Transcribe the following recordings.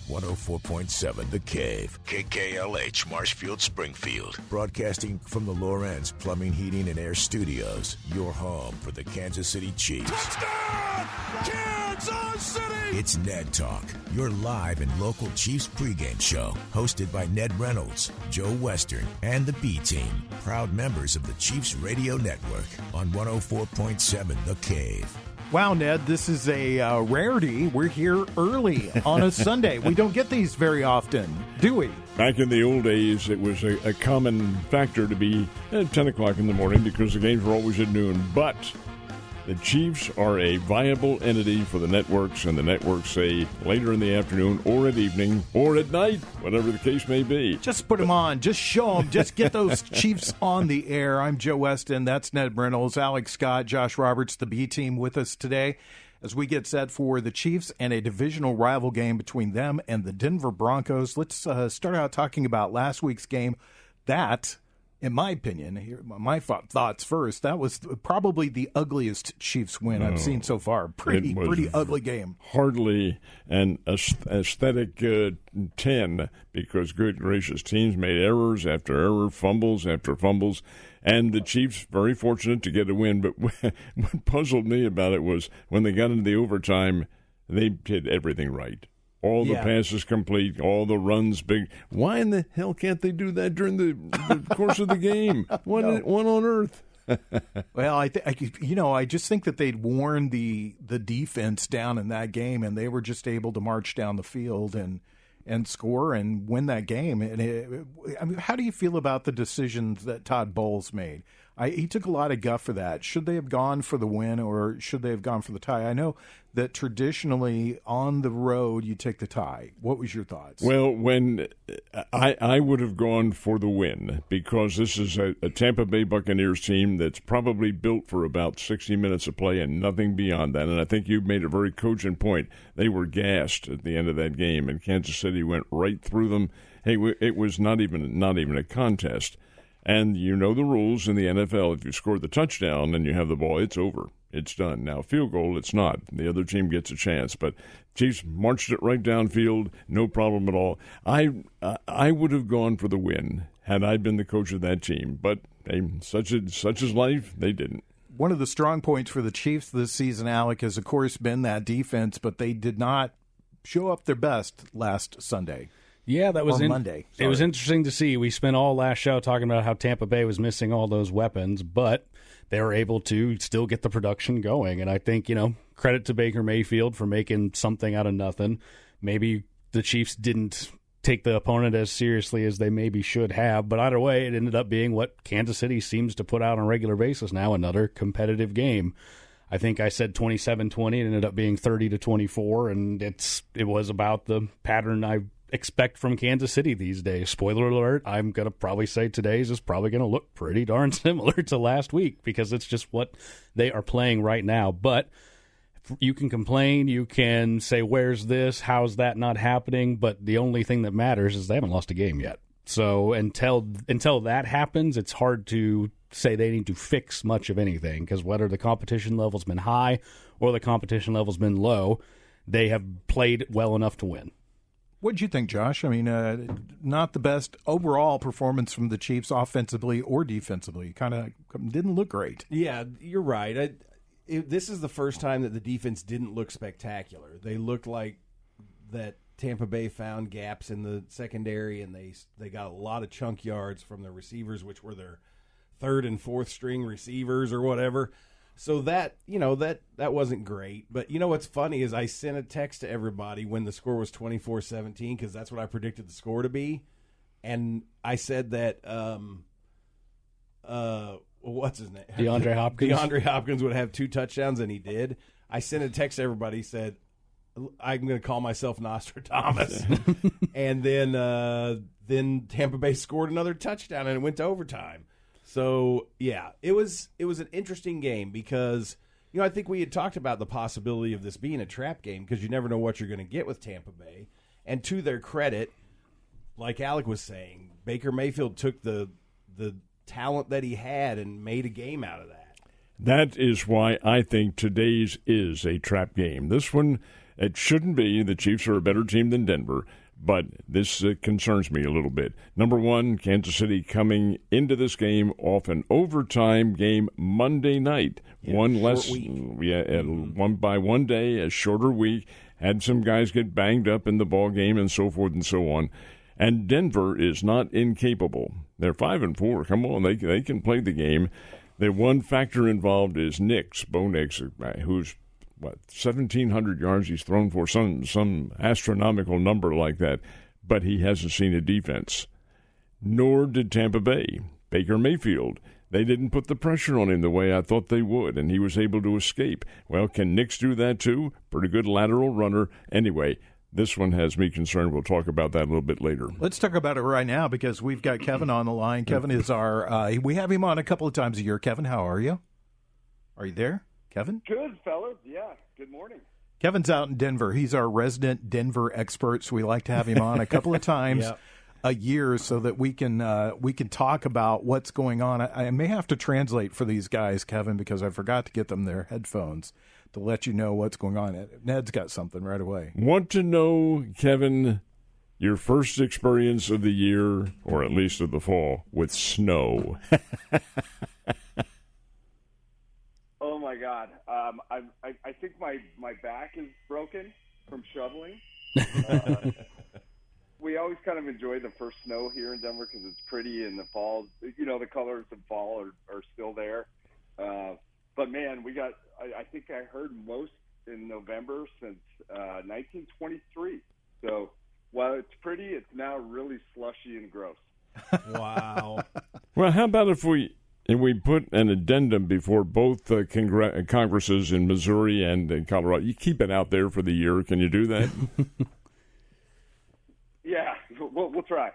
104.7 The Cave, KKLH, Marshfield, Springfield. Broadcasting from the Lorenz Plumbing, Heating, and Air Studios. Your home for the Kansas City Chiefs. Touchdown! Kansas City! It's Ned Talk, your live and local Chiefs pregame show. Hosted by Ned Reynolds, Joe Westen, and the B-Team. Proud members of the Chiefs Radio Network on 104.7 The Cave. Wow, Ned, this is a rarity. We're here early on a Sunday. We don't get these very often, do we? Back in the old days, it was a common factor to be at 10 o'clock in the morning because the games were always at noon. But the Chiefs are a viable entity for the networks, and the networks say later in the afternoon or at evening or at night, whatever the case may be. Just put them on. Just show them. Just get those Chiefs on the air. I'm Joe Westen. That's Ned Reynolds, Alex Scott, Josh Roberts, the B-Team with us today as we get set for the Chiefs and a divisional rival game between them and the Denver Broncos. Let's start out talking about last week's game. That, in my opinion, here my thoughts first, that was probably the ugliest Chiefs win I've seen so far. Pretty ugly game. Hardly an aesthetic 10 because, good gracious, teams made errors after error, fumbles after fumbles, and the Chiefs very fortunate to get a win. But what puzzled me about it was when they got into the overtime, they did everything right. All the passes complete, all the runs big. Why in the hell can't they do that during the course of the game? What on earth? Well, I just think that they'd worn the defense down in that game, and they were just able to march down the field and score and win that game. And how do you feel about the decisions that Todd Bowles made? He took a lot of guff for that. Should they have gone for the win or should they have gone for the tie? I know that traditionally on the road you take the tie. What was your thoughts? Well, when I would have gone for the win because this is a Tampa Bay Buccaneers team that's probably built for about 60 minutes of play and nothing beyond that. And I think you made a very cogent point. They were gassed at the end of that game, and Kansas City went right through them. Hey, it was not even a contest. And you know the rules in the NFL. If you score the touchdown and you have the ball, it's over. It's done. Now, field goal, it's not. The other team gets a chance. But Chiefs marched it right downfield, no problem at all. I would have gone for the win had I been the coach of that team. But hey, such is life, they didn't. One of the strong points for the Chiefs this season, Alec, has, of course, been that defense, but they did not show up their best last Sunday. Yeah, that was Monday. It was interesting to see. We spent all last show talking about how Tampa Bay was missing all those weapons, but they were able to still get the production going. And I think, credit to Baker Mayfield for making something out of nothing. Maybe the Chiefs didn't take the opponent as seriously as they maybe should have, but either way, it ended up being what Kansas City seems to put out on a regular basis now, another competitive game. I think I said 27-20. It ended up being 30-24, and it was about the pattern I expect from Kansas City these days. Spoiler alert, I'm going to probably say today's is probably going to look pretty darn similar to last week because it's just what they are playing right now. But you can complain, you can say, where's this, how's that not happening? But the only thing that matters is they haven't lost a game yet. So until that happens, it's hard to say they need to fix much of anything because whether the competition level's been high or the competition level's been low, they have played well enough to win. What did you think, Josh? I mean, not the best overall performance from the Chiefs offensively or defensively. Kind of didn't look great. Yeah, you're right. This is the first time that the defense didn't look spectacular. They looked like that Tampa Bay found gaps in the secondary, and they got a lot of chunk yards from the receivers, which were their third and fourth string receivers or whatever. So that wasn't great. But what's funny is I sent a text to everybody when the score was 24-17 because that's what I predicted the score to be. And I said that what's his name? DeAndre Hopkins. DeAndre Hopkins would have 2 touchdowns, and he did. I sent a text to everybody, said, I'm going to call myself Nostradamus. And then Tampa Bay scored another touchdown, and it went to overtime. So, yeah, it was an interesting game because, I think we had talked about the possibility of this being a trap game because you never know what you're going to get with Tampa Bay. And to their credit, like Alec was saying, Baker Mayfield took the talent that he had and made a game out of that. That is why I think today's is a trap game. This one, It shouldn't be. The Chiefs are a better team than Denver, but this concerns me a little bit. Number one, Kansas City coming into this game off an overtime game Monday night. One less week. One by 1 day, a shorter week. Had some guys get banged up in the ball game and so forth and so on. And Denver is not incapable. They're 5-4. Come on, they can play the game. The one factor involved is Bo Nix, who's 1,700 yards he's thrown for, some astronomical number like that. But he hasn't seen a defense. Nor did Tampa Bay. Baker Mayfield. They didn't put the pressure on him the way I thought they would, and he was able to escape. Well, can Nix do that too? Pretty good lateral runner. Anyway, this one has me concerned. We'll talk about that a little bit later. Let's talk about it right now because we've got Kevin on the line. Kevin is our we have him on a couple of times a year. Kevin, how are you? Are you there, Kevin? Good, fellas. Yeah, good morning. Kevin's out in Denver. He's our resident Denver expert, so we like to have him on a couple of times a year so that we can talk about what's going on. I may have to translate for these guys, Kevin, because I forgot to get them their headphones to let you know what's going on. Ned's got something right away. Want to know, Kevin, your first experience of the year, or at least of the fall, with snow? Oh, my God. I think my back is broken from shoveling. We always kind of enjoy the first snow here in Denver because it's pretty in the fall. You know, the colors of fall are still there. But, man, we got – I think I heard most in November since 1923. So while it's pretty, it's now really slushy and gross. Wow. Well, how about if we put an addendum before both Congresses in Missouri and in Colorado? You keep it out there for the year. Can you do that? Yeah, we'll try.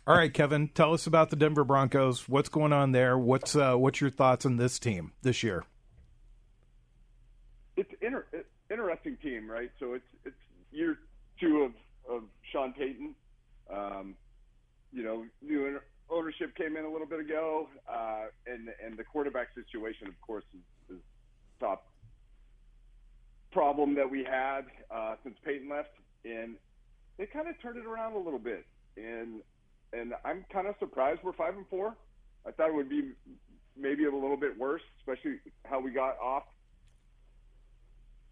All right, Kevin, tell us about the Denver Broncos. What's going on there? What's your thoughts on this team this year? It's interesting team, right? So it's year two of Sean Payton. New ownership came in a little bit ago, and the quarterback situation, of course, is top problem that we had since Payton left, and they kind of turned it around a little bit, and I'm kind of surprised we're 5-4. I thought it would be maybe a little bit worse, especially how we got off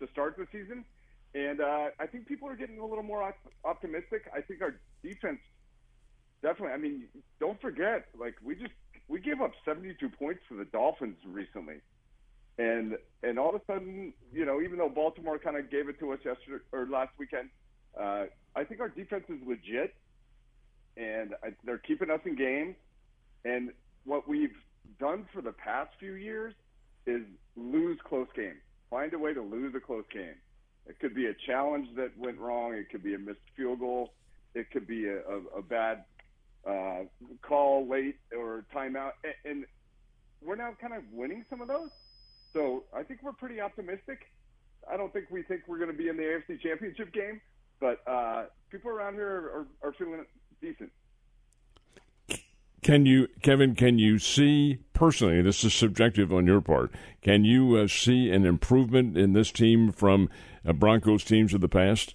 to start the season. And I think people are getting a little more optimistic. I think our defense definitely. I mean, don't forget, like we gave up 72 points to the Dolphins recently, and all of a sudden, even though Baltimore kind of gave it to us yesterday or last weekend, I think our defense is legit, and they're keeping us in games. And what we've done for the past few years is lose close games. Find a way to lose a close game. It could be a challenge that went wrong. It could be a missed field goal. It could be a bad call late or timeout. And we're now kind of winning some of those. So I think we're pretty optimistic. I don't think we think we're going to be in the AFC Championship game, but people around here are feeling decent. Kevin, can you see personally, this is subjective on your part, can you see an improvement in this team from Broncos teams of the past?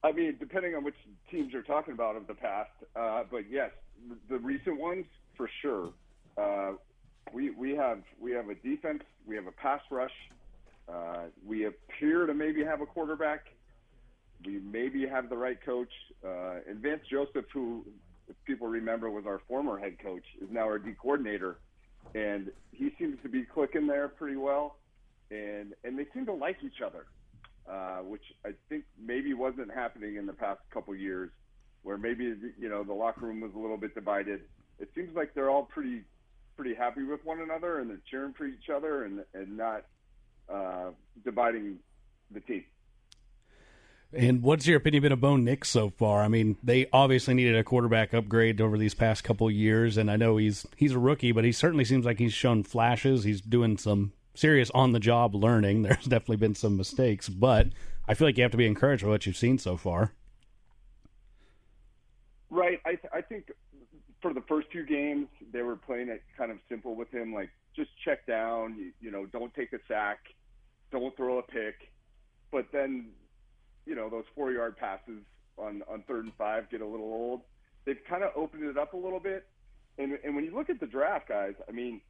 I mean, depending on which teams you're talking about of the past, but yes, the recent ones for sure. We have a defense, we have a pass rush, we appear to maybe have a quarterback. We maybe have the right coach. And Vance Joseph, who, if people remember, was our former head coach, is now our D coordinator. And he seems to be clicking there pretty well. And they seem to like each other, which I think maybe wasn't happening in the past couple years, where maybe, the locker room was a little bit divided. It seems like they're all pretty happy with one another, and they're cheering for each other and not dividing the team. And what's your opinion been of Bo Nix so far? I mean, they obviously needed a quarterback upgrade over these past couple of years, and I know he's a rookie, but he certainly seems like he's shown flashes. He's doing some serious on-the-job learning. There's definitely been some mistakes, but I feel like you have to be encouraged by what you've seen so far. Right. I think for the first few games, they were playing it kind of simple with him, like just check down, don't take a sack. don't throw a pick. But then, those 4-yard passes on 3rd and 5 get a little old. They've kind of opened it up a little bit. And when you look at the draft, guys, I mean,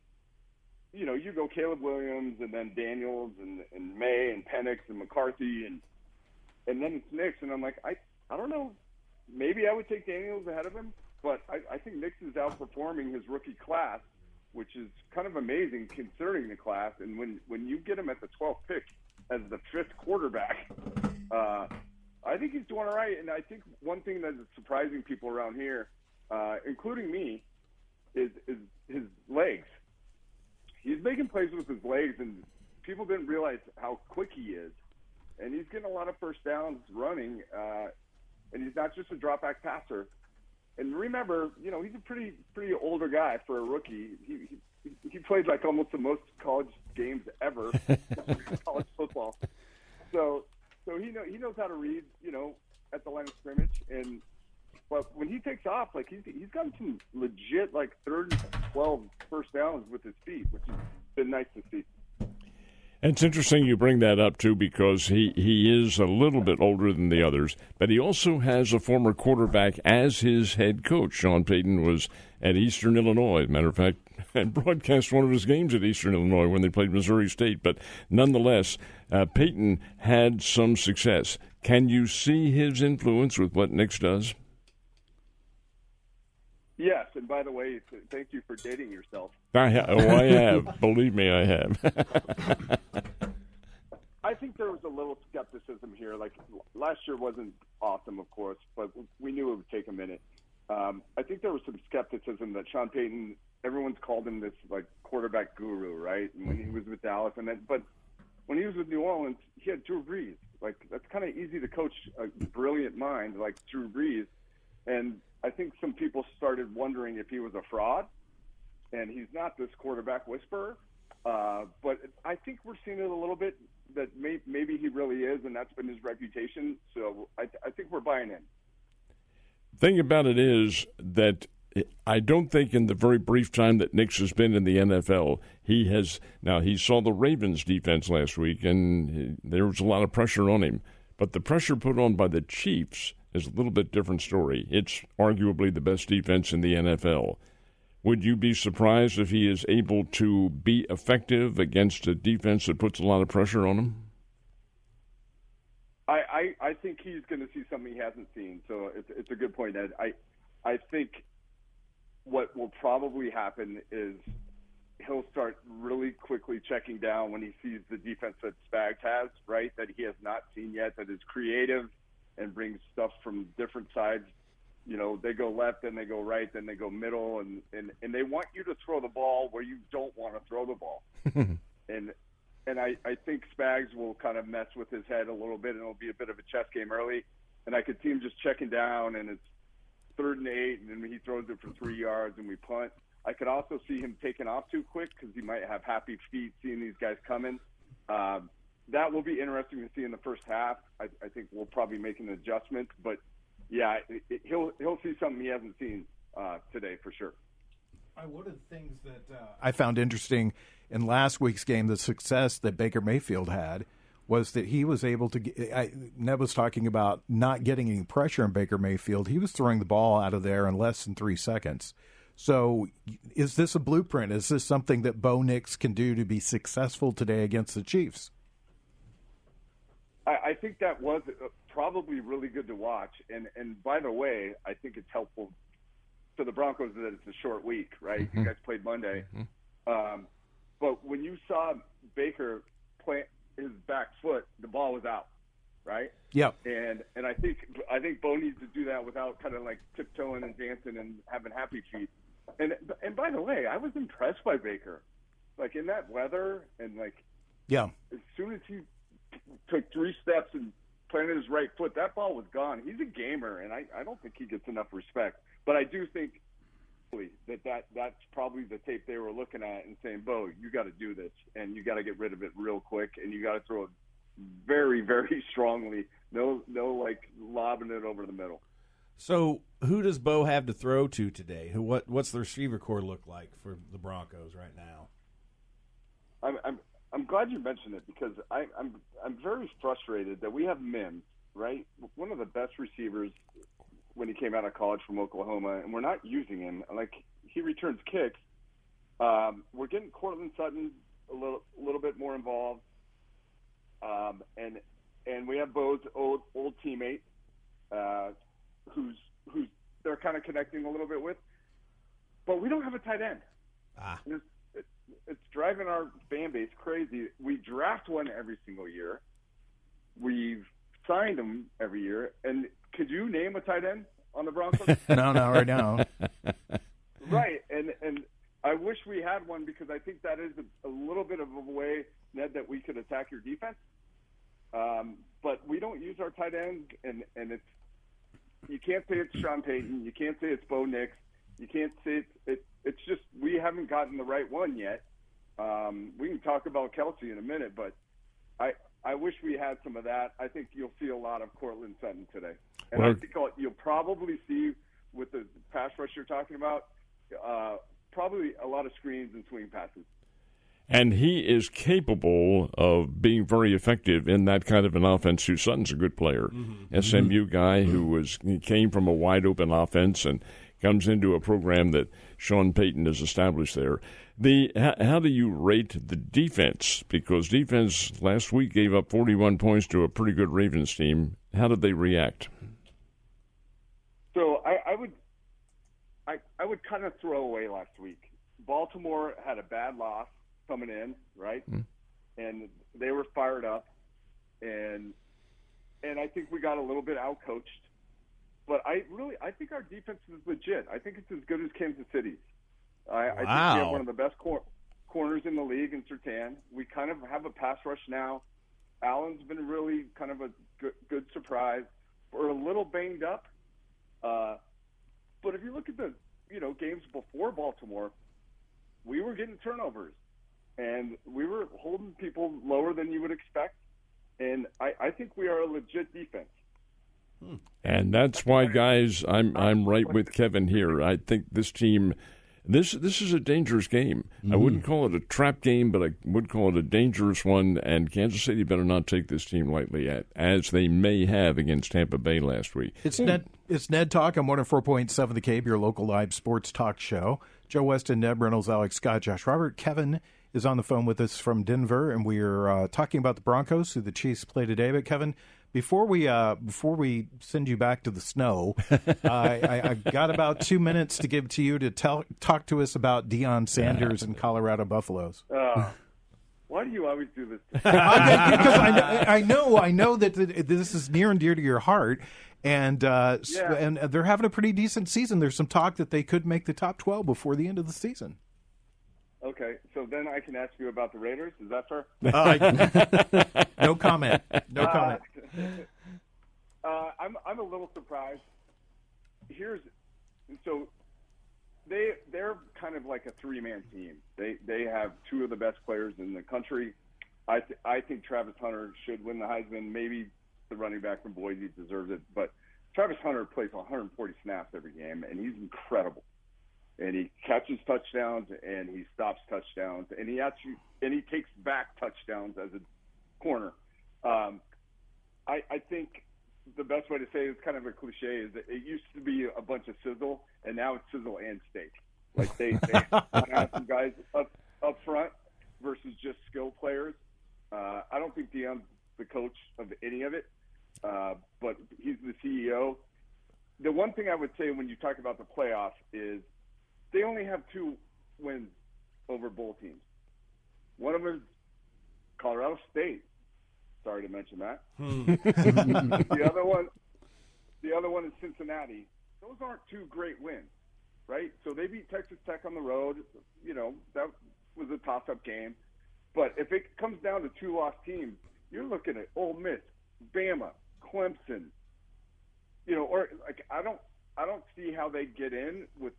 you go Caleb Williams and then Daniels and May and Penix and McCarthy and then it's Nix. And I'm like, I don't know. Maybe I would take Daniels ahead of him, but I think Nix is outperforming his rookie class, which is kind of amazing considering the class. And when you get him at the 12th pick as the 5th quarterback, I think he's doing all right. And I think one thing that is surprising people around here, including me, is his legs. He's making plays with his legs, and people didn't realize how quick he is. And he's getting a lot of first downs running, and he's not just a drop-back passer. And remember, he's a pretty older guy for a rookie. He played like almost the most college games ever in college football. So he knows how to read, at the line of scrimmage. But when he takes off, like he's gotten some legit like 3rd and 12 first downs with his feet, which has been nice to see. It's interesting you bring that up, too, because he is a little bit older than the others, but he also has a former quarterback as his head coach. Sean Payton was at Eastern Illinois, as a matter of fact, and broadcast one of his games at Eastern Illinois when they played Missouri State. But nonetheless, Payton had some success. Can you see his influence with what Nix does? Yes, and by the way, thank you for dating yourself. I have. Believe me, I have. I think there was a little skepticism here. Like, last year wasn't awesome, of course, but we knew it would take a minute. I think there was some skepticism that Sean Payton, everyone's called him this, like, quarterback guru, right? And when he was with Dallas. But when he was with New Orleans, he had Drew Brees. Like, that's kind of easy to coach a brilliant mind like Drew Brees. And I think some people started wondering if he was a fraud, and he's not this quarterback whisperer. But I think we're seeing it a little bit that maybe he really is, and that's been his reputation. So I think we're buying in. The thing about it is that I don't think in the very brief time that Nix has been in the NFL, he saw the Ravens defense last week, and there was a lot of pressure on him. But the pressure put on by the Chiefs is a little bit different story. It's arguably the best defense in the NFL. Would you be surprised if he is able to be effective against a defense that puts a lot of pressure on him? I think he's going to see something he hasn't seen. So it's a good point, Ed. I think what will probably happen is he'll start really quickly checking down when he sees the defense that Spags has, right, that he has not seen yet, that is creative and brings stuff from different sides. They go left, then they go right, then they go middle, and they want you to throw the ball where you don't want to throw the ball. And I think Spags will kind of mess with his head a little bit, and it'll be a bit of a chess game early. And I could see him just checking down, and it's 3rd and 8, and then he throws it for 3 yards, and we punt. I could also see him taking off too quick because he might have happy feet seeing these guys coming. That will be interesting to see in the first half. I think we'll probably make an adjustment, but yeah, he'll see something he hasn't seen today for sure. One of the things that I found interesting in last week's game, the success that Baker Mayfield had, was that he was able to get, Ned was talking about not getting any pressure on Baker Mayfield. He was throwing the ball out of there in less than 3 seconds. So is this a blueprint? Is this something that Bo Nix can do to be successful today against the Chiefs? I think that was probably really good to watch. And by the way, I think it's helpful to the Broncos that it's a short week, right? Mm-hmm. You guys played Monday. Mm-hmm. But when you saw Baker plant his back foot, the ball was out, right? Yeah. And I think Bo needs to do that without kind of like tiptoeing and dancing and having happy feet. And by the way, I was impressed by Baker, like in that weather, and like yeah, as soon as he took 3 steps and planted his right foot, that ball was gone. He's a gamer, and I don't think he gets enough respect. But I do think that's probably the tape they were looking at and saying, Bo, you got to do this, and you got to get rid of it real quick, and you got to throw it very, very strongly. No, like lobbing it over the middle. So who does Bo have to throw to today? What's the receiver core look like for the Broncos right now? I'm glad you mentioned it because I'm very frustrated that we have Mims, right? One of the best receivers when he came out of college from Oklahoma, and we're not using him. Like, he returns kicks. We're getting Cortland Sutton a little bit more involved, and we have Bo's old teammate, who's they're kind of connecting a little bit with, but we don't have a tight end. It's driving our fan base crazy. We draft one every single year. We've signed them every year, and could you name a tight end on the Broncos? No, not right now. Right, and I wish we had one because I think that is a little bit of a way, Ned, that we could attack your defense. But we don't use our tight end, and it's you can't say it's Sean Payton. You can't say it's Bo Nix. You can't say it's just we haven't gotten the right one yet. We can talk about Kelsey in a minute, but I wish we had some of that. I think you'll see a lot of Cortland Sutton today. And I think you'll probably see with the pass rush you're talking about, probably a lot of screens and swing passes. And he is capable of being very effective in that kind of an offense. Too. Sutton's a good player. SMU guy he came from a wide-open offense and comes into a program that Sean Payton has established there. How do you rate the defense? Because defense last week gave up 41 points to a pretty good Ravens team. How did they react? So I would kind of throw away last week. Baltimore had a bad loss coming in, right? And they were fired up, and I think we got a little bit outcoached. But I think our defense is legit. I think it's as good as Kansas City's. I think we have one of the best corners in the league in Surtain. We kind of have a pass rush now. Allen's been really kind of a good surprise. We're a little banged up. But if you look at the games before Baltimore, we were getting turnovers. And we were holding people lower than you would expect. And I think we are a legit defense. And that's why, guys, I'm right with Kevin here. I think this team, this is a dangerous game. I wouldn't call it a trap game, but I would call it a dangerous one. And Kansas City better not take this team lightly, as they may have against Tampa Bay last week. It's Ned Talk on 104.7 The Cape, your local live sports talk show. Joe Weston, Ned Reynolds, Alex Scott, Josh Robert. Kevin is on the phone with us from Denver, and we're talking about the Broncos, who the Chiefs play today. But Kevin, before we send you back to the snow, I've got about 2 minutes to give to you to talk to us about Deion Sanders and Colorado Buffaloes. Why do you always do this? Because I know that this is near and dear to your heart, and and they're having a pretty decent season. There's some talk that they could make the top 12 before the end of the season. Okay, so then I can ask you about the Raiders. Is that fair? No comment. No comment. I'm a little surprised. So they're kind of like a three-man team. They have two of the best players in the country. I think Travis Hunter should win the Heisman. Maybe the running back from Boise deserves it, but Travis Hunter plays 140 snaps every game, and he's incredible. And he catches touchdowns, and he stops touchdowns, and he takes back touchdowns as a corner. I think the best way to say it's kind of a cliche is that it used to be a bunch of sizzle, and now it's sizzle and steak. Like they have some guys up front versus just skill players. I don't think Deion's the coach of any of it, but he's the CEO. The one thing I would say when you talk about the playoffs is they only have 2 wins over bowl teams. One of them is Colorado State. Sorry to mention that. The other one is Cincinnati. Those aren't 2 great wins, right? So they beat Texas Tech on the road. That was a toss-up game. But if it comes down to 2 lost teams, you're looking at Ole Miss, Bama, Clemson. Or like I don't see how they get in with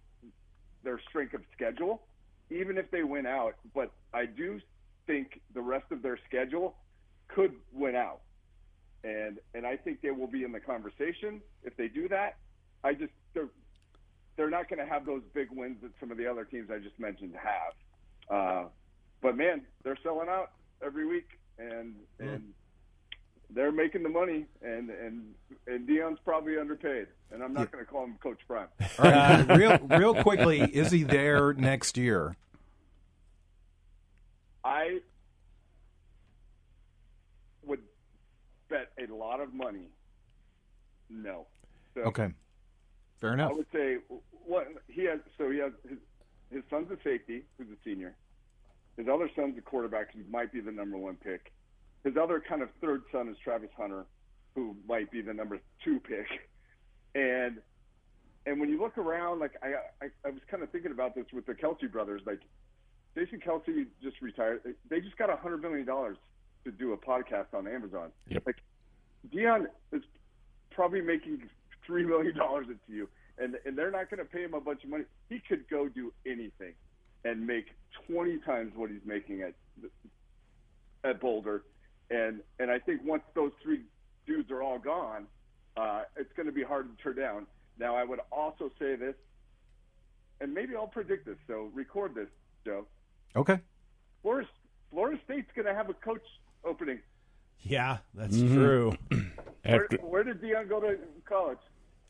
their strength of schedule, even if they win out. But I do think the rest of their schedule could win out. And I think they will be in the conversation if they do that. They're not going to have those big wins that some of the other teams I just mentioned have. But, man, they're selling out. every week, and they're making the money, and Deion's probably underpaid, and I'm not going to call him Coach Prime. All right, real quickly, is he there next year? I would bet a lot of money. No. So Okay, fair enough. I would say what he has. So he has his son's a safety, who's a senior. His other son's a quarterback, who might be the number 1 pick. His other kind of third son is Travis Hunter, who might be the number 2 pick. And when you look around, like I was kind of thinking about this with the Kelsey brothers. Like Jason Kelsey just retired. They just got $100 million to do a podcast on Amazon. Yep. Like Deion is probably making $3 million to you, and they're not going to pay him a bunch of money. He could go do anything and make 20 times what he's making at Boulder. And I think once those 3 dudes are all gone, it's going to be hard to turn down. Now, I would also say this, and maybe I'll predict this, so record this, Joe. Okay. Florida State's going to have a coach opening. Yeah, that's true. Where did Deion go to college?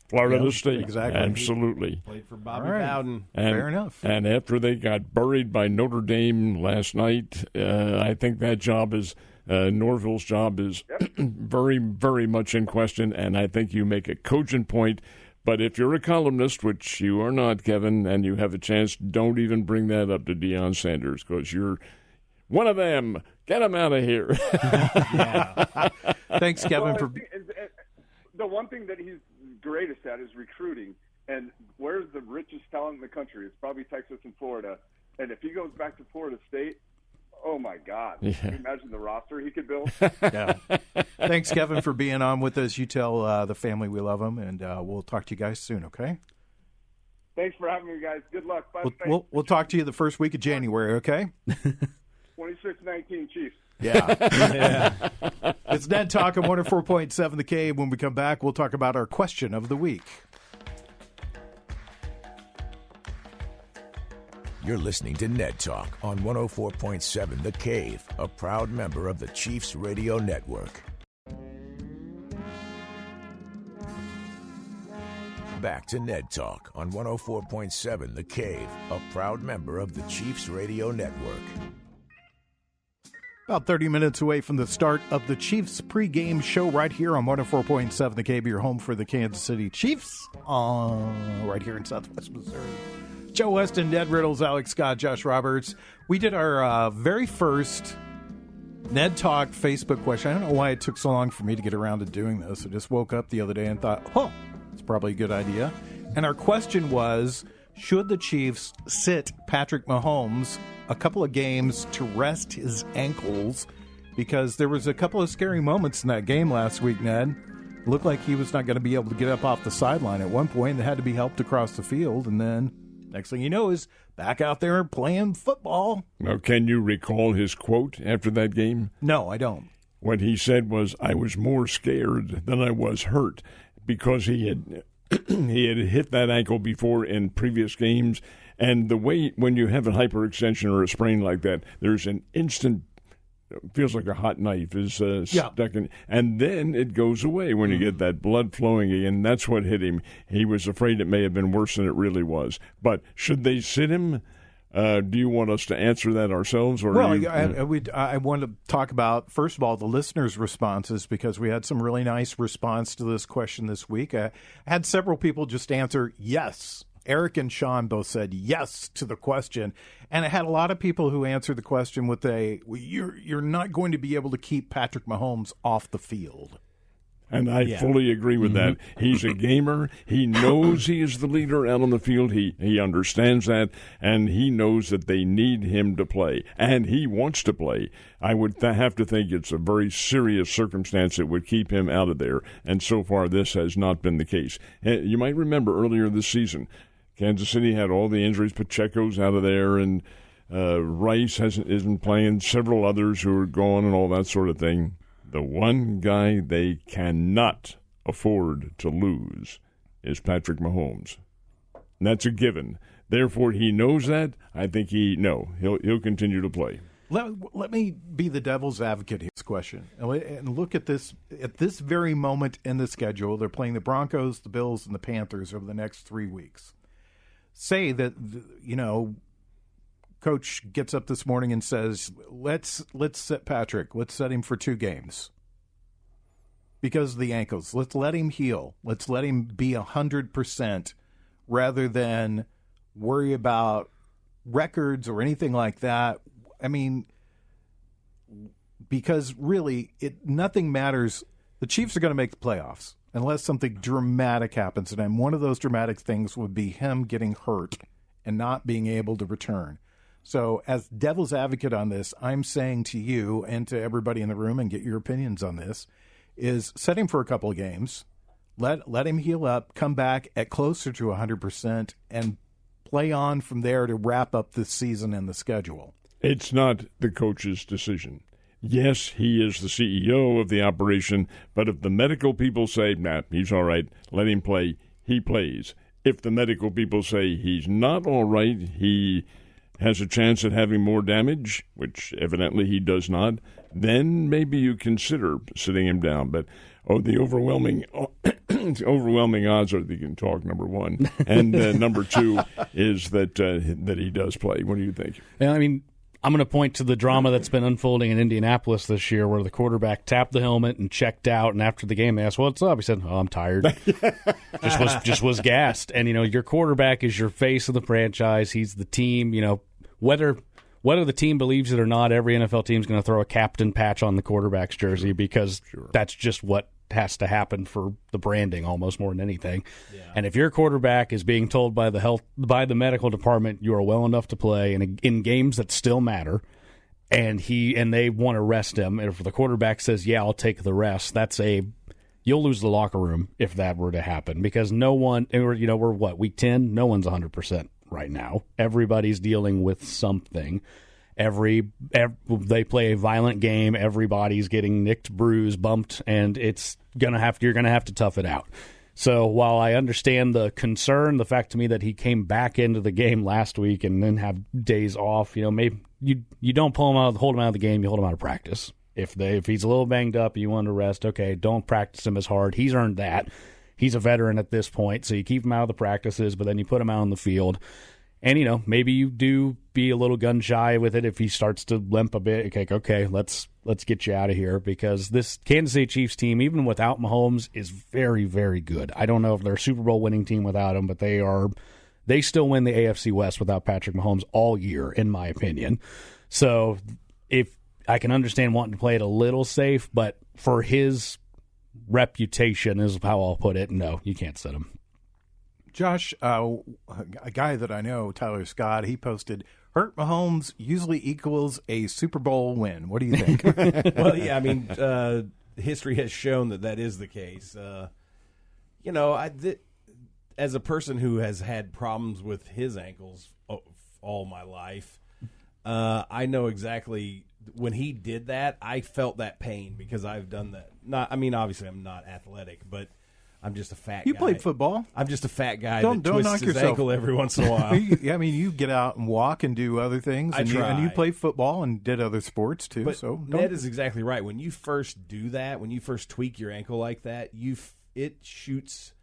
Florida State. Exactly. Absolutely. Played for Bobby All right. Bowden. Fair enough. And after they got buried by Notre Dame last night, I think that job is Norville's job is very, very much in question, and I think you make a cogent point. But if you're a columnist, which you are not, Kevin, and you have a chance, don't even bring that up to Deion Sanders, because you're one of them. Get him out of here. Thanks, Kevin. Well, the one thing that he's greatest at is recruiting. And where's the richest talent in the country? It's probably Texas and Florida. And if he goes back to Florida State, oh, my God. Yeah. Can you imagine the roster he could build? Yeah. Thanks, Kevin, for being on with us. You tell the family we love them, and we'll talk to you guys soon, okay? Thanks for having me, guys. Good luck. Bye. We'll talk to you the first week of January, okay? 26-19 Chiefs. Yeah. It's Ned Talk on 104.7 The Cave. When we come back, we'll talk about our question of the week. You're listening to Ned Talk on 104.7 The Cave, a proud member of the Chiefs Radio Network. Back to Ned Talk on 104.7 The Cave, a proud member of the Chiefs Radio Network. About 30 minutes away from the start of the Chiefs pregame show right here on 104.7 The Cave, your home for the Kansas City Chiefs, right here in Southwest Missouri. Joe Westen, Ned Reynolds, Alex Scott, Josh Roberts. We did our very first Ned Talk Facebook question. I don't know why it took so long for me to get around to doing this. I just woke up the other day and thought, it's probably a good idea. And our question was, should the Chiefs sit Patrick Mahomes a couple of games to rest his ankles? Because there was a couple of scary moments in that game last week, Ned. It looked like he was not going to be able to get up off the sideline at one point. They had to be helped across the field, and then next thing you know is back out there playing football. Now, can you recall his quote after that game? No, I don't. What he said was, I was more scared than I was hurt, because he had he had hit that ankle before in previous games. And the way when you have a hyperextension or a sprain like that, there's an instant, feels like a hot knife is stuck in, and then it goes away when you get that blood flowing again. That's what hit him. He was afraid it may have been worse than it really was. But should they sit him? Do you want us to answer that ourselves? Or I want to talk about, first of all, the listeners' responses, because we had some really nice response to this question this week. I had several people just answer yes. Eric and Sean both said yes to the question. And I had a lot of people who answered the question with you're not going to be able to keep Patrick Mahomes off the field. And I fully agree with that. He's a gamer. He knows he is the leader out on the field. He understands that, and he knows that they need him to play, and he wants to play. I would have to think it's a very serious circumstance that would keep him out of there, and so far this has not been the case. You might remember earlier this season, Kansas City had all the injuries. Pacheco's out of there, and Rice isn't playing, several others who are gone and all that sort of thing. The one guy they cannot afford to lose is Patrick Mahomes. And that's a given. Therefore, he knows that. I think he'll continue to play. Let me be the devil's advocate here. This question, and look at this very moment in the schedule. They're playing the Broncos, the Bills, and the Panthers over the next 3 weeks. Say that Coach gets up this morning and says, "Let's set Patrick. Let's set him for 2 games because of the ankles. Let's let him heal. Let's let him be 100% rather than worry about records or anything like that." I mean, because really, nothing matters. The Chiefs are going to make the playoffs unless something dramatic happens, and one of those dramatic things would be him getting hurt and not being able to return. So as devil's advocate on this, I'm saying to you and to everybody in the room, and get your opinions on this, is set him for a couple of games, let him heal up, come back at closer to 100%, and play on from there to wrap up this season and the schedule. It's not the coach's decision. Yes, he is the CEO of the operation, but if the medical people say, nah, he's all right, let him play, he plays. If the medical people say he's not all right, he has a chance at having more damage, which evidently he does not, then maybe you consider sitting him down. But the overwhelming odds are that he can talk, number one, and number two is that he does play. What do you think? Yeah, I mean, I'm going to point to the drama that's been unfolding in Indianapolis this year, where the quarterback tapped the helmet and checked out, and after the game they asked, "What's up?" He said, "Oh, I'm tired." just was gassed. And your quarterback is your face of the franchise. He's the team. Whether the team believes it or not, every NFL team is going to throw a captain patch on the quarterback's jersey because that's just what has to happen for the branding, almost more than anything. Yeah. And if your quarterback is being told by the medical department you are well enough to play in games that still matter, and they want to rest him, and if the quarterback says, "Yeah, I'll take the rest," you'll lose the locker room if that were to happen, because no one, we're week 10, no one's 100% right now. Everybody's dealing with something. They play a violent game. Everybody's getting nicked, bruised, bumped, and you're gonna have to tough it out. So while I understand the concern, the fact to me that he came back into the game last week and then have days off, maybe you don't hold him out of the game, you hold him out of practice. If he's a little banged up, you want to rest. Okay, don't practice him as hard. He's earned that. He's a veteran at this point, so you keep him out of the practices, but then you put him out on the field. And, maybe you do be a little gun-shy with it if he starts to limp a bit. Okay, let's get you out of here, because this Kansas City Chiefs team, even without Mahomes, is very, very good. I don't know if they're a Super Bowl winning team without him, but they still win the AFC West without Patrick Mahomes all year, in my opinion. So if I can understand wanting to play it a little safe, but for his reputation is how I'll put it, no, you can't sit him. Josh, a guy that I know, Tyler Scott, he posted, "Hurt Mahomes usually equals a Super Bowl win." What do you think? Well, yeah, I mean, history has shown that is the case. As a person who has had problems with his ankles all my life, I know exactly when he did that, I felt that pain because I've done that. Obviously I'm not athletic, but I'm just a fat guy. You played football. I'm just a fat guy that twists knock his yourself. ankle every once in a while. You get out and walk and do other things. And you play football and did other sports too. But so Ned is exactly right. When you first do that, when you first tweak your ankle like that, it shoots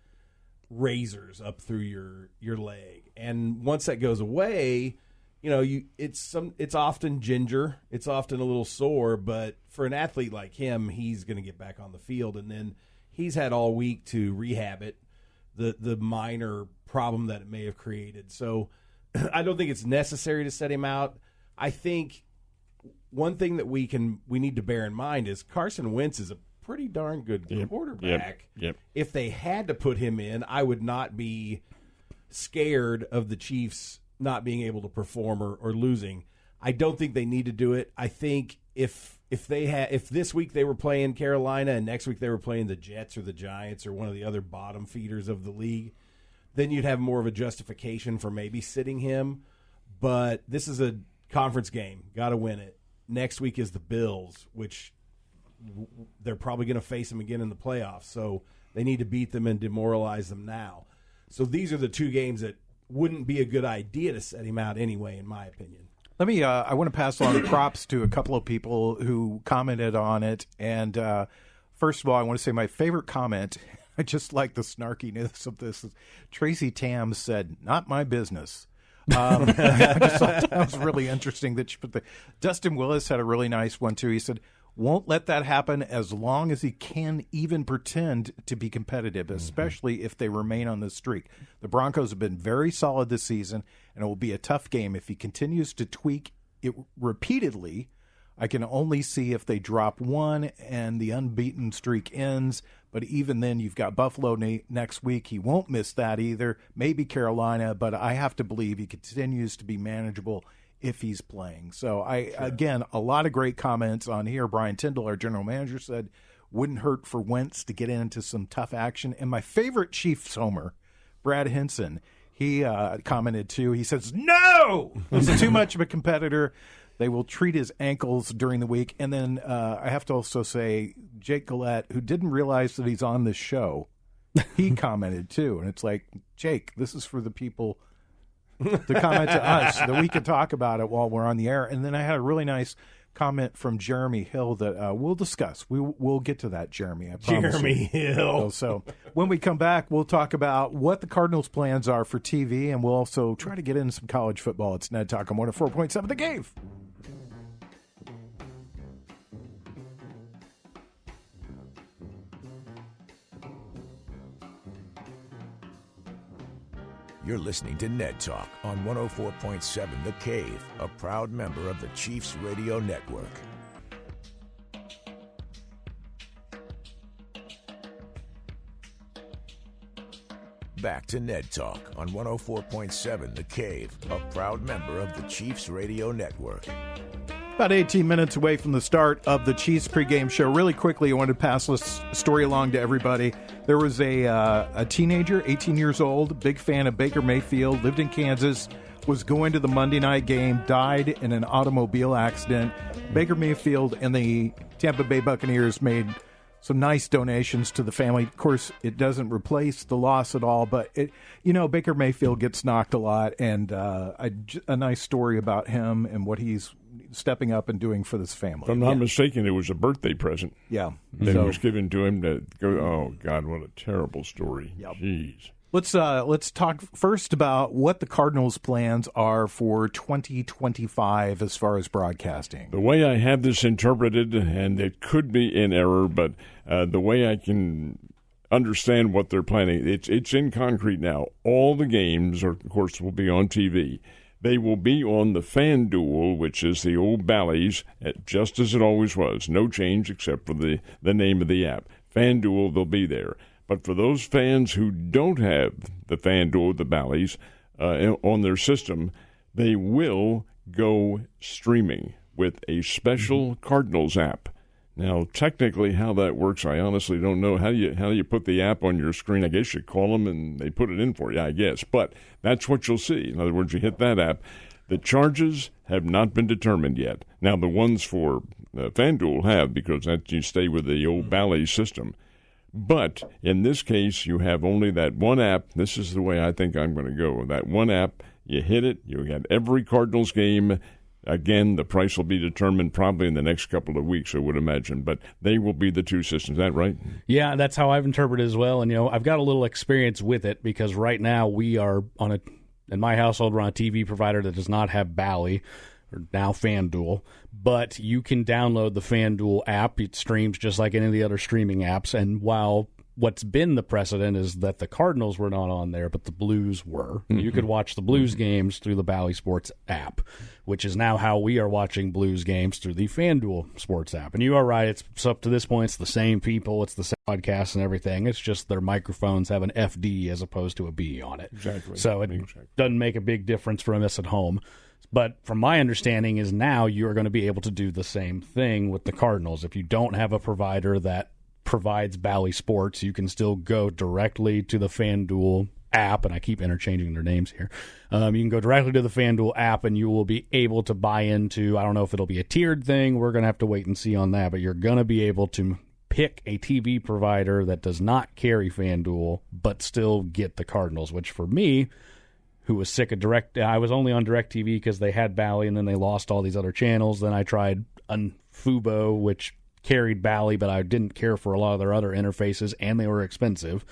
razors up through your leg. And once that goes away, it's often ginger. It's often a little sore. But for an athlete like him, he's going to get back on the field, and then he's had all week to rehab it, the minor problem that it may have created. So I don't think it's necessary to set him out. I think one thing that we need to bear in mind is Carson Wentz is a pretty darn good quarterback. Yep. If they had to put him in, I would not be scared of the Chiefs not being able to perform or losing. I don't think they need to do it. I think if this week they were playing Carolina and next week they were playing the Jets or the Giants or one of the other bottom feeders of the league, then you'd have more of a justification for maybe sitting him. But this is a conference game. Got to win it. Next week is the Bills, which they're probably going to face them again in the playoffs. So they need to beat them and demoralize them now. So these are the two games that wouldn't be a good idea to set him out anyway, in my opinion. Let me. I want to pass along props to a couple of people who commented on it. And first of all, I want to say my favorite comment. I just like the snarkiness of this. Tracy Tam said, "Not my business." I just thought that was really interesting. That Dustin Willis had a really nice one too. He said, "Won't let that happen as long as he can even pretend to be competitive, especially if they remain on the streak. The Broncos have been very solid this season, and it will be a tough game if he continues to tweak it repeatedly. I can only see if they drop one and the unbeaten streak ends. But even then, you've got Buffalo next week. He won't miss that either. Maybe Carolina, but I have to believe he continues to be manageable if he's playing." So, again, a lot of great comments on here. Brian Tyndall, our general manager, said, "Wouldn't hurt for Wentz to get into some tough action." And my favorite Chiefs homer, Brad Henson, he commented too. He says, "No! He's too much of a competitor. They will treat his ankles during the week." And then I have to also say, Jake Gillette, who didn't realize that he's on this show, he commented too. And it's like, Jake, this is for the people to comment to us that we can talk about it while we're on the air. And then I had a really nice comment from Jeremy Hill that we'll discuss. We'll get to that, Jeremy. I promise. Jeremy Hill. So when we come back, we'll talk about what the Cardinals' plans are for TV, and we'll also try to get into some college football. It's Ned Talk on 104.7 The Cave. You're listening to Ned Talk on 104.7 The Cave, a proud member of the Chiefs Radio Network. Back to Ned Talk on 104.7 The Cave, a proud member of the Chiefs Radio Network. About 18 minutes away from the start of the Chiefs pregame show. Really quickly, I wanted to pass this story along to everybody. There was a teenager, 18 years old, big fan of Baker Mayfield, lived in Kansas, was going to the Monday night game, died in an automobile accident. Baker Mayfield and the Tampa Bay Buccaneers made some nice donations to the family. Of course, it doesn't replace the loss at all, but Baker Mayfield gets knocked a lot, and a nice story about him and what he's stepping up and doing for this family. If I'm not mistaken, it was a birthday present. Yeah. That was given to him to go, oh, God, what a terrible story. Yep. Jeez. Let's talk first about what the Cardinals' plans are for 2025 as far as broadcasting. The way I have this interpreted, and it could be in error, but the way I can understand what they're planning, it's in concrete now. All the games, of course, will be on TV. They will be on the FanDuel, which is the old Bally's, just as it always was. No change except for the name of the app. FanDuel, they'll be there. But for those fans who don't have the FanDuel, the Bally's, on their system, they will go streaming with a special Cardinals app. Now, technically how that works, I honestly don't know. How do you put the app on your screen? I guess you call them and they put it in for you, I guess. But that's what you'll see. In other words, you hit that app. The charges have not been determined yet. Now, the ones for FanDuel have, because you stay with the old Bally system. But in this case, you have only that one app. This is the way I think I'm going to go. That one app, you hit it, you get every Cardinals game. Again, the price will be determined probably in the next couple of weeks, I would imagine. But they will be the two systems. Is that right? Yeah, that's how I've interpreted it as well. And, I've got a little experience with it because right now we are in my household, we're on a TV provider that does not have Bally, or now FanDuel. But you can download the FanDuel app. It streams just like any of the other streaming apps. And while what's been the precedent is that the Cardinals were not on there, but the Blues were. Mm-hmm. You could watch the Blues games through the Bally Sports app, which is now how we are watching Blues games through the FanDuel Sports app. And you are right. It's up to this point. It's the same people. It's the same podcast and everything. It's just their microphones have an FD as opposed to a B on it. Exactly. So it doesn't make a big difference for us at home. But from my understanding is now you're going to be able to do the same thing with the Cardinals. If you don't have a provider that provides Bally Sports, you can still go directly to the FanDuel app, and I keep interchanging their names here. You can go directly to the FanDuel app, and you will be able to buy into, I don't know if it'll be a tiered thing. We're going to have to wait and see on that, but you're going to be able to pick a TV provider that does not carry FanDuel, but still get the Cardinals, which for me who was sick of direct. I was only on DirecTV because they had Bally, and then they lost all these other channels. Then I tried Fubo, which carried Bally, but I didn't care for a lot of their other interfaces, and they were expensive.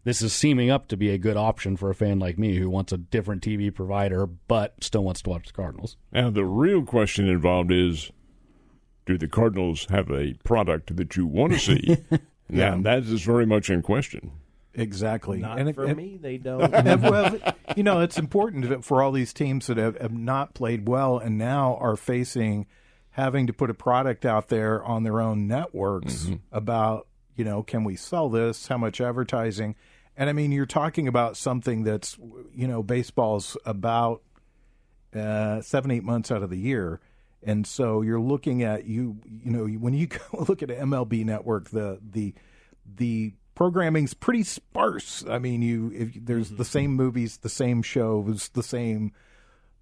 This is seeming up to be a good option for a fan like me who wants a different TV provider but still wants to watch the Cardinals. Now, the real question involved is, do the Cardinals have a product that you want to see? Yeah. And that is very much in question. Exactly. Not for me, they don't. Well, it's important for all these teams that have not played well and now are having to put a product out there on their own networks about, can we sell this? How much advertising? And I mean, you're talking about something that's, baseball's about 7-8 months out of the year. And so you're looking at when you go look at an MLB network, the programming's pretty sparse. I mean, there's the same movies, the same shows, the same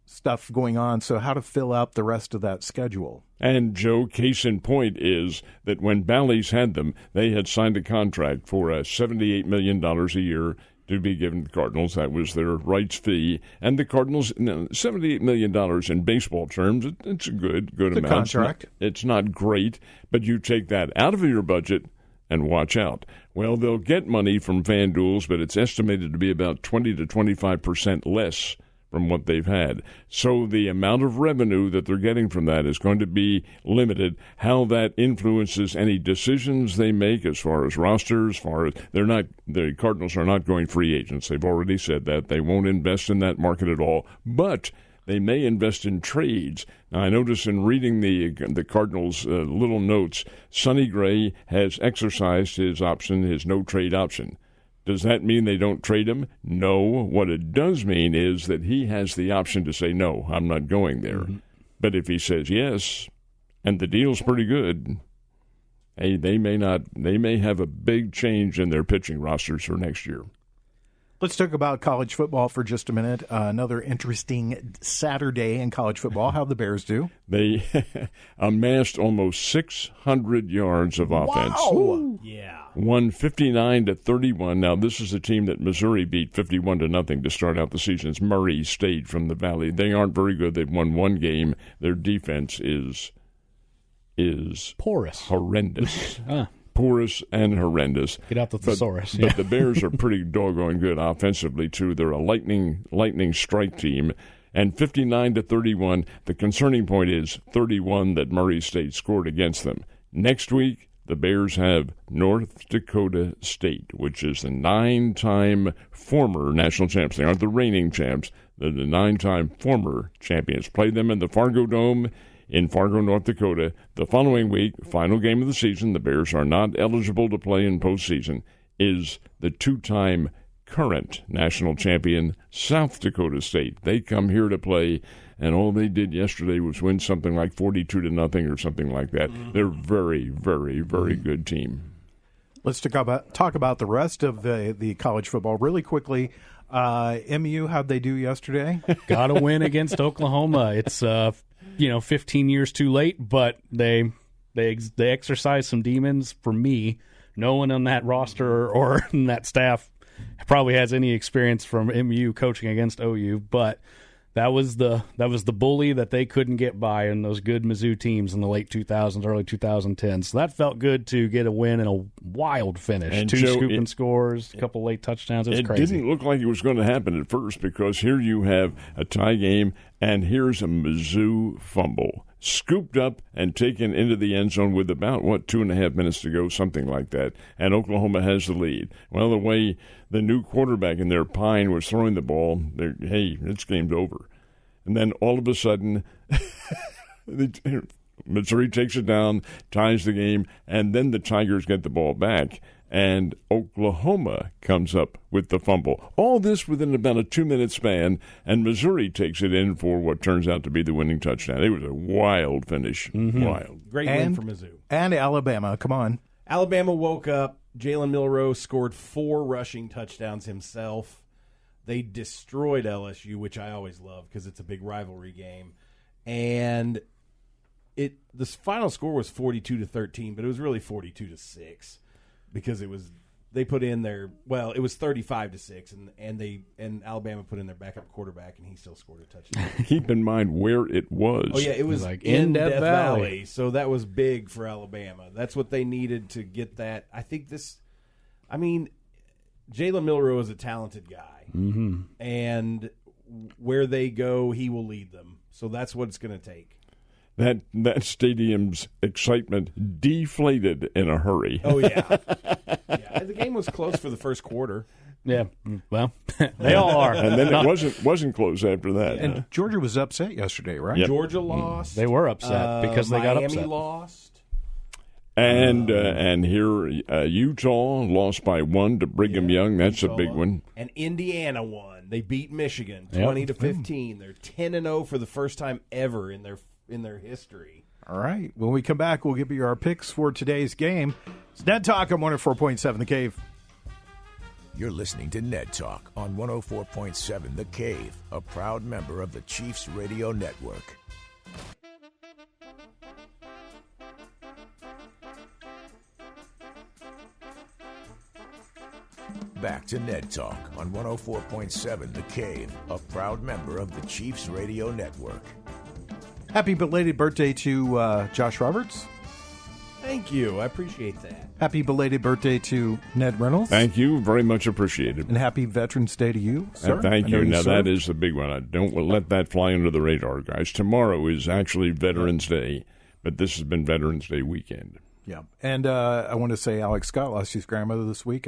stuff going on. So how to fill out the rest of that schedule? And, Joe, case in point is that when Bally's had them, they had signed a contract for $78 million a year to be given to the Cardinals. That was their rights fee. And the Cardinals, $78 million in baseball terms, it's a good amount. Contract. It's not great, but you take that out of your budget and watch out. Well, they'll get money from FanDuels, but it's estimated to be about 20 to 25% less from what they've had. So the amount of revenue that they're getting from that is going to be limited. How that influences any decisions they make as far as rosters, the Cardinals are not going free agents. They've already said that. They won't invest in that market at all. But they may invest in trades. Now, I notice in reading the Cardinals' little notes, Sonny Gray has exercised his no-trade option. Does that mean they don't trade him? No. What it does mean is that he has the option to say, no, I'm not going there. Mm-hmm. But if he says yes, and the deal's pretty good, hey, they may have a big change in their pitching rosters for next year. Let's talk about college football for just a minute. Another interesting Saturday in college football. How'd the Bears do? They amassed almost 600 yards of offense. Wow. Yeah. Won 59-31. Now, this is a team that Missouri beat 51-0 to start out the season. It's Murray State from the Valley. They aren't very good. They've won one game. Their defense is porous, horrendous. Porous and horrendous. Get out the thesaurus. But the Bears are pretty doggone good offensively, too. They're a lightning strike team. And 59-31, the concerning point is 31 that Murray State scored against them. Next week, the Bears have North Dakota State, which is the 9-time former national champs. They aren't the reigning champs. They're the 9-time former champions. Play them in the Fargo Dome in Fargo, North Dakota. The following week, final game of the season, the Bears are not eligible to play in postseason, is the 2-time current national champion, South Dakota State. They come here to play, and all they did yesterday was win something like 42-0 or something like that. They're very, very, very good team. Let's talk about the rest of the college football really quickly. MU, how'd they do yesterday? Got a win against Oklahoma. It's 15 years too late, but they exercised some demons. For me, no one on that roster or in that staff probably has any experience from MU coaching against OU, but that was the bully that they couldn't get by in those good Mizzou teams in the late 2000s, early 2010s. So that felt good to get a win and a wild finish. And 2 Joe, scooping scores, a couple late touchdowns. It was crazy. It didn't look like it was going to happen at first, because here you have a tie game, and here's a Mizzou fumble. Scooped up and taken into the end zone with about, 2.5 minutes to go, something like that. And Oklahoma has the lead. Well, the way the new quarterback in there, Pine, was throwing the ball, hey, it's game's over. And then all of a sudden, Missouri takes it down, ties the game, and then the Tigers get the ball back. And Oklahoma comes up with the fumble. All this within about a 2-minute span, and Missouri takes it in for what turns out to be the winning touchdown. It was a wild finish. Mm-hmm. Wild. Great win for Mizzou. And Alabama, come on. Alabama woke up. Jalen Milroe scored 4 rushing touchdowns himself. They destroyed LSU, which I always love because it's a big rivalry game. And the final score was 42-13, but it was really 42-6 because put in their it was 35-6, and Alabama put in their backup quarterback, and he still scored a touchdown. Keep in mind where it was. Oh yeah, it was like in Death Valley, so that was big for Alabama. That's what they needed to get that. I think Jalen Milroe is a talented guy, and where they go, he will lead them. So that's what it's going to take. That stadium's excitement deflated in a hurry. Oh, yeah. The game was close for the first quarter. Yeah, well, they all are. And then it wasn't close after that. And Georgia was upset yesterday, right? Yep. Georgia lost. They were upset because they got upset. Miami lost. And here, Utah lost by 1 to Brigham Young. That's Utah a big one. And Indiana won. They beat Michigan 20-15. They're 10-0 for the first time ever in their history. All right. When we come back, we'll give you our picks for today's game. It's Ned Talk on 104.7 The Cave. You're listening to Ned Talk on 104.7 The Cave, a proud member of the Chiefs Radio Network. Back to Ned Talk on 104.7 The Cave, a proud member of the Chiefs Radio Network. Happy belated birthday to Josh Roberts. Thank you. I appreciate that. Happy belated birthday to Ned Reynolds. Thank you. Very much appreciated. And happy Veterans Day to you, sir. Thank you. Now, that is the big one. I don't let that fly under the radar, guys. Tomorrow is actually Veterans Day, but this has been Veterans Day weekend. Yeah, and I want to say Alex Scott lost his grandmother this week.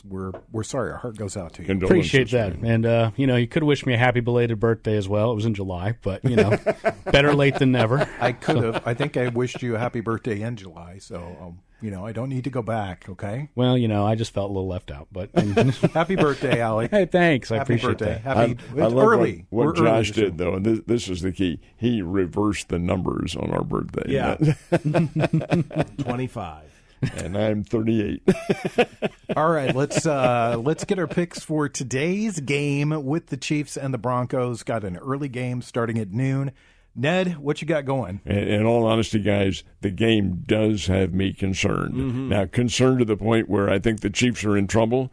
We're sorry. Our heart goes out to you. Appreciate that. And, you could wish me a happy belated birthday as well. It was in July, but, better late than never. I could have. I think I wished you a happy birthday in July, so, I don't need to go back, okay? Well, I just felt a little left out, but. Happy birthday, Alex. Hey, thanks. I happy appreciate birthday. that. I love early. What Josh did, though, and this is the key. He reversed the numbers on our birthday. Yeah. 25. And I'm 38. All right, let's get our picks for today's game with the Chiefs and the Broncos. Got an early game starting at noon. Ned, what you got going? In all honesty, guys, the game does have me concerned. Mm-hmm. Now, concerned to the point where I think the Chiefs are in trouble.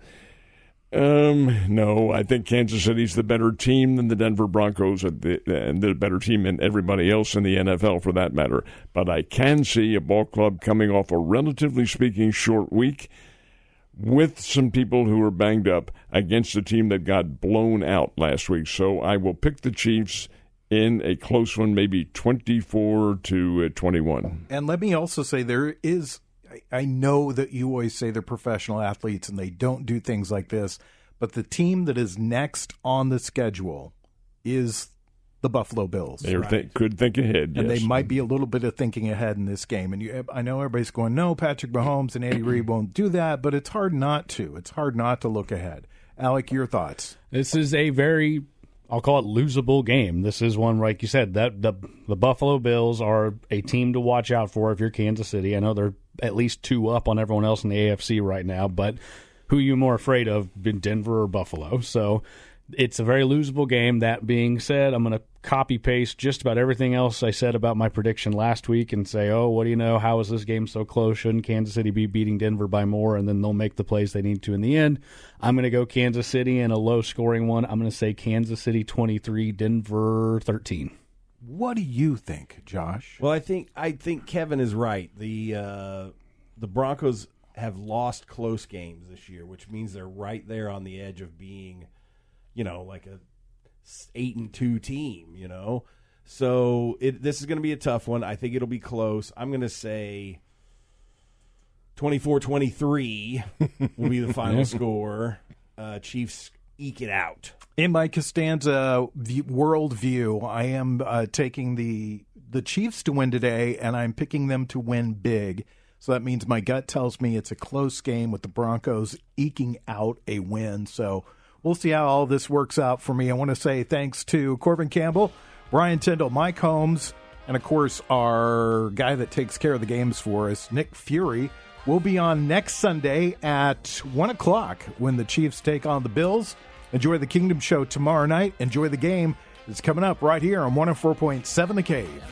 No, I think Kansas City's the better team than the Denver Broncos, and the better team than everybody else in the NFL for that matter. But I can see a ball club coming off a relatively speaking short week with some people who are banged up against a team that got blown out last week. So I will pick the Chiefs in a close one, maybe 24-21. And let me also say I know that you always say they're professional athletes and they don't do things like this, but the team that is next on the schedule is the Buffalo Bills. They could think ahead, and yes. They might be a little bit of thinking ahead in this game. And I know everybody's going, no, Patrick Mahomes and Andy Reid won't do that, but it's hard not to. It's hard not to look ahead. Alec, your thoughts? This is a very, I'll call it, losable game. This is one, like you said, that the Buffalo Bills are a team to watch out for if you're Kansas City. I know they're at least 2 up on everyone else in the AFC right now, but who are you more afraid of, Denver or Buffalo? So it's a very losable game. That being said, I'm going to copy-paste just about everything else I said about my prediction last week and say, what do you know? How is this game so close? Shouldn't Kansas City be beating Denver by more? And then they'll make the plays they need to in the end. I'm going to go Kansas City in a low-scoring one. I'm going to say Kansas City 23, Denver 13. What do you think, Josh? Well, I think Kevin is right. The Broncos have lost close games this year, which means they're right there on the edge of being, like a 8-2 team. So this is going to be a tough one. I think it'll be close. I'm going to say 24-23 will be the final score. Chiefs eke it out. In my Costanza worldview, I am taking the Chiefs to win today, and I'm picking them to win big. So that means my gut tells me it's a close game with the Broncos eking out a win. So we'll see how all this works out for me. I want to say thanks to Corbin Campbell, Brian Tyndall, Mike Holmes, and, of course, our guy that takes care of the games for us, Nick Fury. We'll be on next Sunday at 1 o'clock when the Chiefs take on the Bills. Enjoy the Kingdom Show tomorrow night. Enjoy the game. It's coming up right here on 104.7 The Cave.